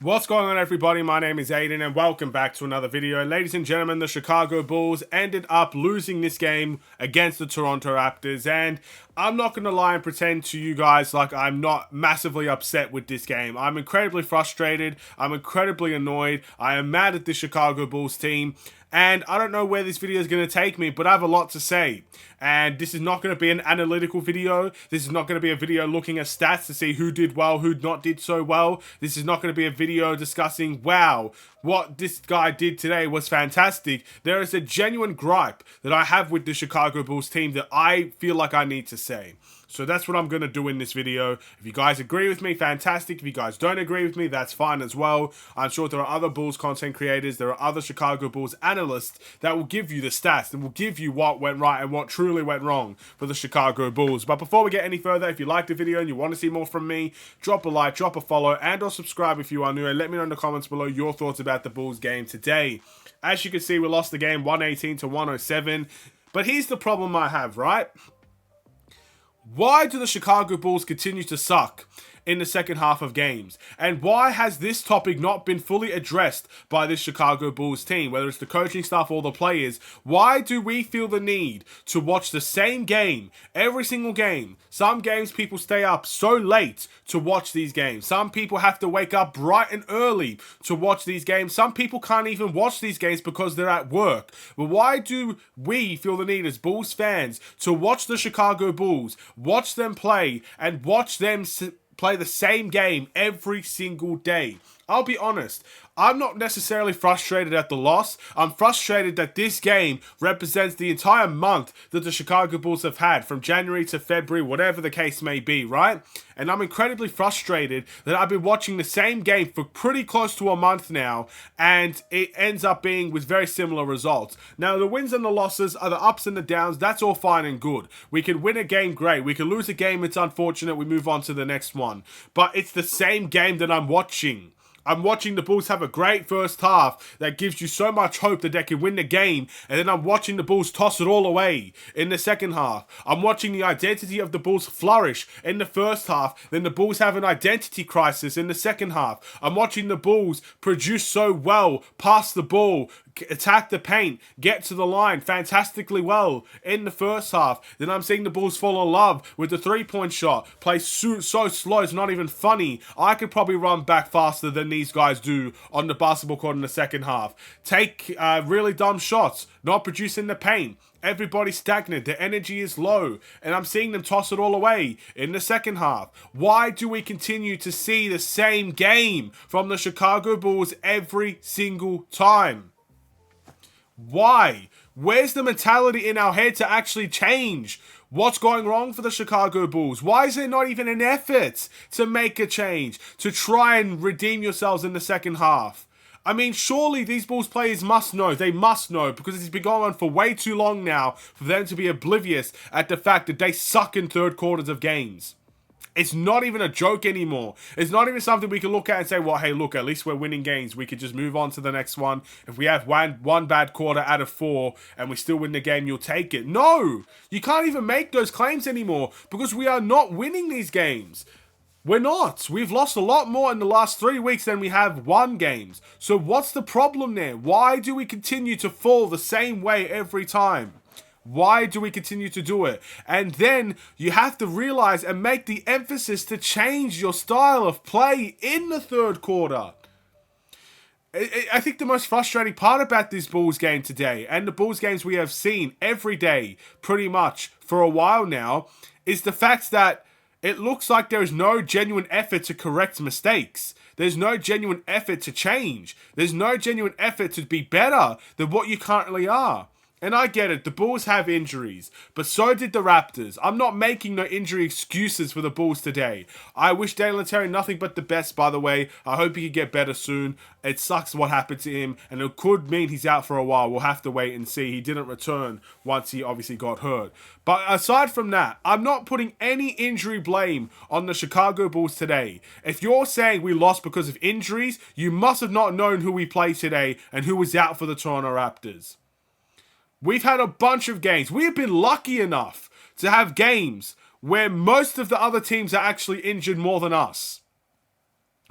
What's going on, everybody? My name is Aiden and welcome back to another video. Ladies and gentlemen, the Chicago Bulls ended up losing this game against the Toronto Raptors, and I'm not going to lie and pretend to you guys like I'm not massively upset with this game. I'm incredibly frustrated. I'm incredibly annoyed. I am mad at the Chicago Bulls team. And I don't know where this video is going to take me, but I have a lot to say. And this is not going to be an analytical video. This is not going to be a video looking at stats to see who did well, who not did so well. This is not going to be a video discussing, wow, what this guy did today was fantastic. There is a genuine gripe that I have with the Chicago Bulls team that I feel like I need to say. So that's what I'm going to do in this video. If you guys agree with me, fantastic. If you guys don't agree with me, that's fine as well. I'm sure there are other Bulls content creators, there are other Chicago Bulls analysts that will give you the stats and will give you what went right and what truly went wrong for the Chicago Bulls. But before we get any further, if you liked the video and you want to see more from me, drop a like, drop a follow, and or subscribe if you are new, and let me know in the comments below your thoughts about the Bulls game today. As you can see, we lost the game 118 to 107. But here's the problem I have, right? Why do the Chicago Bulls continue to suck in the second half of games? And why has this topic not been fully addressed by this Chicago Bulls team, whether it's the coaching staff or the players? Why do we feel the need to watch the same game every single game? Some games people stay up so late to watch these games. Some people have to wake up bright and early to watch these games. Some people can't even watch these games because they're at work. But why do we feel the need as Bulls fans to watch the Chicago Bulls, watch them play, and watch them play the same game every single day? I'll be honest, I'm not necessarily frustrated at the loss. I'm frustrated that this game represents the entire month that the Chicago Bulls have had, from January to February, whatever the case may be, right? And I'm incredibly frustrated that I've been watching the same game for pretty close to a month now, and it ends up being with very similar results. Now, the wins and the losses are the ups and the downs. That's all fine and good. We can win a game, great. We can lose a game, it's unfortunate. We move on to the next one. But it's the same game that I'm watching. I'm watching the Bulls have a great first half that gives you so much hope that they can win the game, and then I'm watching the Bulls toss it all away in the second half. I'm watching the identity of the Bulls flourish in the first half, then the Bulls have an identity crisis in the second half. I'm watching the Bulls produce so well, pass the ball, attack the paint, get to the line fantastically well in the first half. Then I'm seeing the Bulls fall in love with the three-point shot, play so slow it's not even funny. I could probably run back faster than these guys do on the basketball court in the second half. Take really dumb shots, not producing the paint. Everybody's stagnant, the energy is low, and I'm seeing them toss it all away in the second half. Why do we continue to see the same game from the Chicago Bulls every single time? Why? Where's the mentality in our head to actually change? What's going wrong for the Chicago Bulls? Why is there not even an effort to make a change, to try and redeem yourselves in the second half? I mean, surely these Bulls players must know. They must know, because it's been going on for way too long now for them to be oblivious at the fact that they suck in third quarters of games. It's not even a joke anymore. It's not even something we can look at and say, well, hey, look, at least we're winning games. We could just move on to the next one. If we have one bad quarter out of 4 and we still win the game, you'll take it. No! You can't even make those claims anymore, because we are not winning these games. We're not. We've lost a lot more in the last 3 weeks than we have won games. So what's the problem there? Why do we continue to fall the same way every time? Why do we continue to do it? And then you have to realize and make the emphasis to change your style of play in the third quarter. I think the most frustrating part about this Bulls game today, and the Bulls games we have seen every day pretty much for a while now, is the fact that it looks like there is no genuine effort to correct mistakes. There's no genuine effort to change. There's no genuine effort to be better than what you currently are. And I get it, the Bulls have injuries, but so did the Raptors. I'm not making no injury excuses for the Bulls today. I wish Dalen Terry nothing but the best, by the way. I hope he can get better soon. It sucks what happened to him, and it could mean he's out for a while. We'll have to wait and see. He didn't return once he obviously got hurt. But aside from that, I'm not putting any injury blame on the Chicago Bulls today. If you're saying we lost because of injuries, you must have not known who we played today and who was out for the Toronto Raptors. We've had a bunch of games. We have been lucky enough to have games where most of the other teams are actually injured more than us.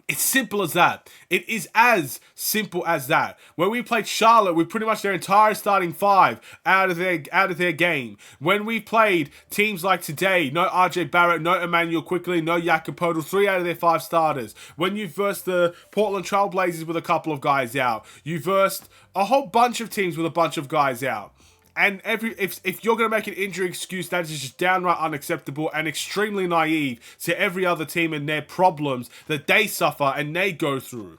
It's simple as that. It is as simple as that. When we played Charlotte with pretty much their entire starting five out of their game. When we played teams like today, no RJ Barrett, no Emmanuel Quickly, no Jakob Poeltl, 3 out of their 5 starters. When you versed the Portland Trailblazers with a couple of guys out. You versed a whole bunch of teams with a bunch of guys out. And if you're going to make an injury excuse, that is just downright unacceptable and extremely naive to every other team and their problems that they suffer and they go through.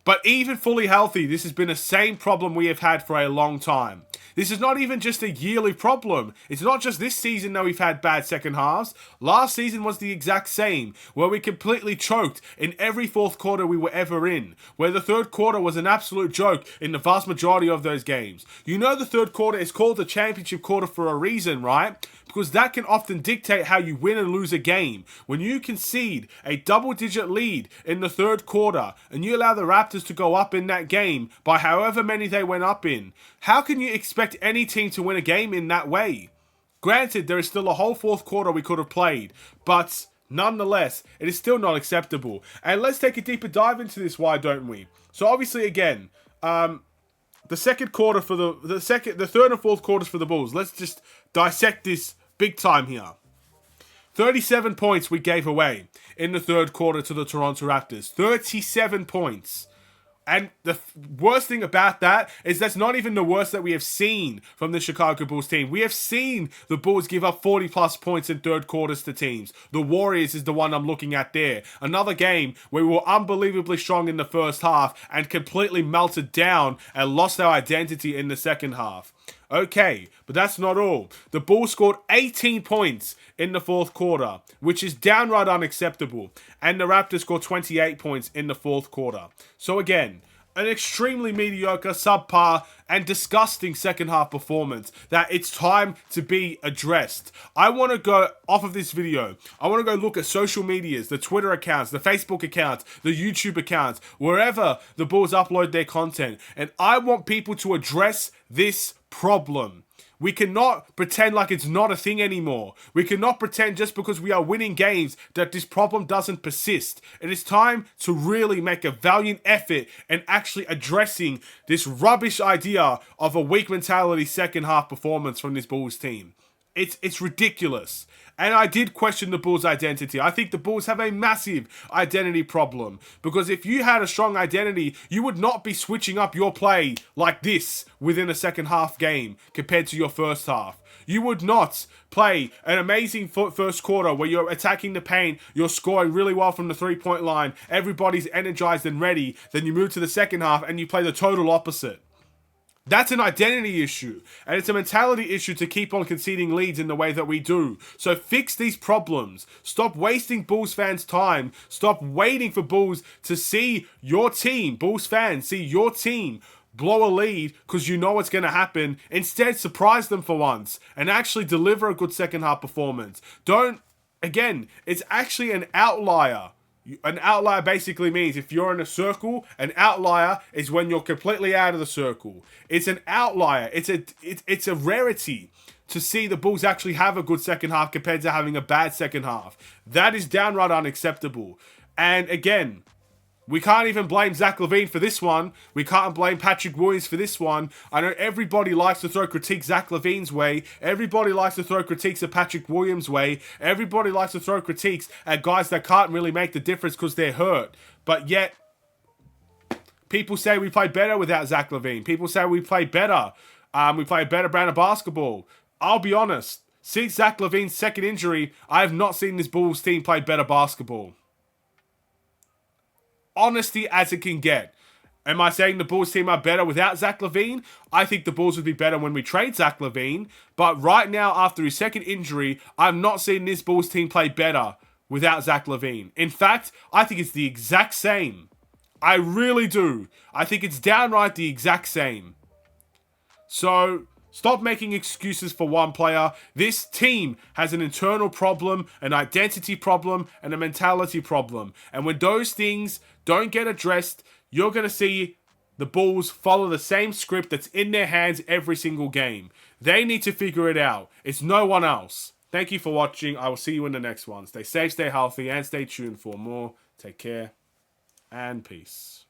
But even fully healthy, this has been the same problem we have had for a long time. This is not even just a yearly problem. It's not just this season that we've had bad second halves. Last season was the exact same, where we completely choked in every fourth quarter we were ever in, where the third quarter was an absolute joke in the vast majority of those games. You know the third quarter is called the championship quarter for a reason, right? Because that can often dictate how you win and lose a game. When you concede a double-digit lead in the third quarter and you allow the Raptors to go up in that game by however many they went up in, how can you expect any team to win a game in that way? Granted, there is still a whole fourth quarter we could have played, but nonetheless, it is still not acceptable. And let's take a deeper dive into this, why don't we? So obviously, again, the second quarter for the third and fourth quarters for the Bulls. Let's just dissect this big time here. 37 points we gave away in the third quarter to the Toronto Raptors. 37 points. And the worst thing about that is that's not even the worst that we have seen from the Chicago Bulls team. We have seen the Bulls give up 40 plus points in third quarters to teams. The Warriors is the one I'm looking at there. Another game where we were unbelievably strong in the first half and completely melted down and lost our identity in the second half. Okay, but that's not all. The Bulls scored 18 points in the fourth quarter, which is downright unacceptable. And the Raptors scored 28 points in the fourth quarter. So again, an extremely mediocre, subpar, and disgusting second half performance that it's time to be addressed. I want to go off of this video. I want to go look at social medias, the Twitter accounts, the Facebook accounts, the YouTube accounts, wherever the Bulls upload their content. And I want people to address this problem. We cannot pretend like it's not a thing anymore. We cannot pretend just because we are winning games that this problem doesn't persist. It is time to really make a valiant effort in actually addressing this rubbish idea of a weak mentality second half performance from this Bulls team. It's ridiculous. And I did question the Bulls' identity. I think the Bulls have a massive identity problem. Because if you had a strong identity, you would not be switching up your play like this within a second half game compared to your first half. You would not play an amazing first quarter where you're attacking the paint, you're scoring really well from the three-point line, everybody's energized and ready, then you move to the second half and you play the total opposite. That's an identity issue, and it's a mentality issue to keep on conceding leads in the way that we do. So fix these problems. Stop wasting Bulls fans' time. Stop waiting for Bulls to see your team, Bulls fans, see your team blow a lead because you know what's going to happen. Instead, surprise them for once and actually deliver a good second half performance. Again, it's actually an outlier. An outlier basically means if you're in a circle, an outlier is when you're completely out of the circle. It's an outlier. It's a rarity to see the Bulls actually have a good second half compared to having a bad second half. That is downright unacceptable. And again, we can't even blame Zach LaVine for this one. We can't blame Patrick Williams for this one. I know everybody likes to throw critiques Zach LaVine's way. Everybody likes to throw critiques at Patrick Williams' way. Everybody likes to throw critiques at guys that can't really make the difference because they're hurt. But yet, people say we play better without Zach LaVine. People say we play better. We play a better brand of basketball. I'll be honest. Since Zach LaVine's second injury, I have not seen this Bulls team play better basketball. Honesty as it can get. Am I saying the Bulls team are better without Zach LaVine? I think the Bulls would be better when we trade Zach LaVine. But right now, after his second injury, I'm not seeing this Bulls team play better without Zach LaVine. In fact, I think it's the exact same. I really do. I think it's downright the exact same. So stop making excuses for one player. This team has an internal problem, an identity problem, and a mentality problem. And when those things don't get addressed, you're going to see the Bulls follow the same script that's in their hands every single game. They need to figure it out. It's no one else. Thank you for watching. I will see you in the next one. Stay safe, stay healthy, and stay tuned for more. Take care. and peace.